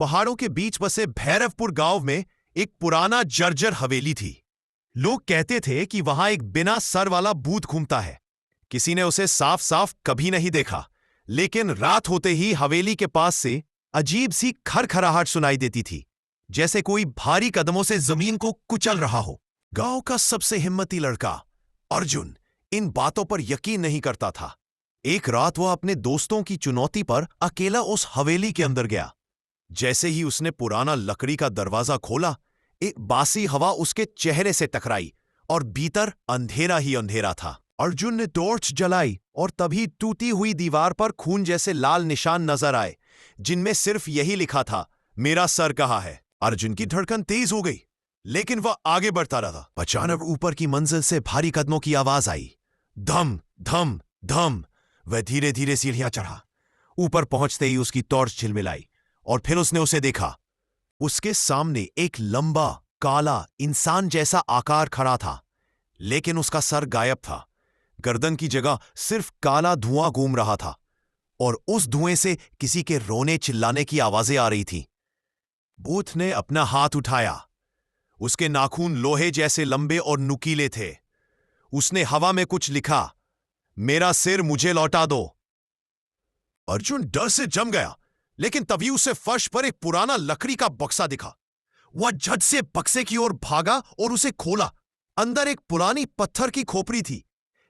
पहाड़ों के बीच बसे भैरवपुर गांव में एक पुराना जर्जर हवेली थी। लोग कहते थे कि वहां एक बिना सर वाला भूत घूमता है। किसी ने उसे साफ साफ कभी नहीं देखा, लेकिन रात होते ही हवेली के पास से अजीब सी खरखराहट सुनाई देती थी, जैसे कोई भारी कदमों से जमीन को कुचल रहा हो। गांव का सबसे हिम्मती लड़का अर्जुन इन बातों पर यकीन नहीं करता था। एक रात वह अपने दोस्तों की चुनौती पर अकेला उस हवेली के अंदर गया। जैसे ही उसने पुराना लकड़ी का दरवाजा खोला, एक बासी हवा उसके चेहरे से टकराई और भीतर अंधेरा ही अंधेरा था। अर्जुन ने टॉर्च जलाई और तभी टूटी हुई दीवार पर खून जैसे लाल निशान नजर आए, जिनमें सिर्फ यही लिखा था, मेरा सर कहाँ है। अर्जुन की धड़कन तेज हो गई, लेकिन वह आगे बढ़ता रहा। अचानक ऊपर की मंजिल से भारी कदमों की आवाज आई। धम धम धम। वह धीरे धीरे सीढ़ियां चढ़ा। ऊपर पहुंचते ही उसकी टॉर्च झिलमिलाई और फिर उसने उसे देखा। उसके सामने एक लंबा काला इंसान जैसा आकार खड़ा था, लेकिन उसका सर गायब था। गर्दन की जगह सिर्फ काला धुआं घूम रहा था और उस धुएं से किसी के रोने चिल्लाने की आवाजें आ रही थीं। भूत ने अपना हाथ उठाया। उसके नाखून लोहे जैसे लंबे और नुकीले थे। उसने हवा में कुछ लिखा, मेरा सिर मुझे लौटा दो। अर्जुन डर से जम गया, लेकिन तभी उसे फर्श पर एक पुराना लकड़ी का बक्सा दिखा। वह झट से बक्से की ओर भागा और उसे खोला। अंदर एक पुरानी पत्थर की खोपड़ी थी।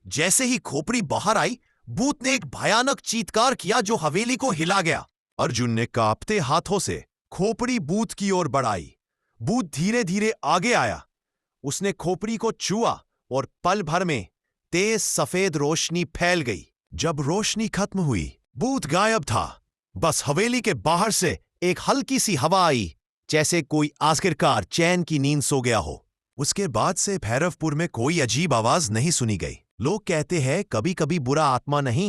जैसे ही खोपड़ी बाहर आई, भूत ने एक भयानक चीत्कार किया जो हवेली को हिला गया। अर्जुन ने कांपते हाथों से खोपड़ी भूत की ओर बढ़ाई। भूत धीरे धीरे आगे आया। उसने खोपड़ी को छुआ और पल भर में तेज सफेद रोशनी फैल गई। जब रोशनी खत्म हुई, भूत गायब था। बस हवेली के बाहर से एक हल्की सी हवा आई, जैसे कोई आखिरकार चैन की नींद सो गया हो। उसके बाद से भैरवपुर में कोई अजीब आवाज नहीं सुनी गई। लोग कहते हैं कभी कभी बुरा आत्मा नहीं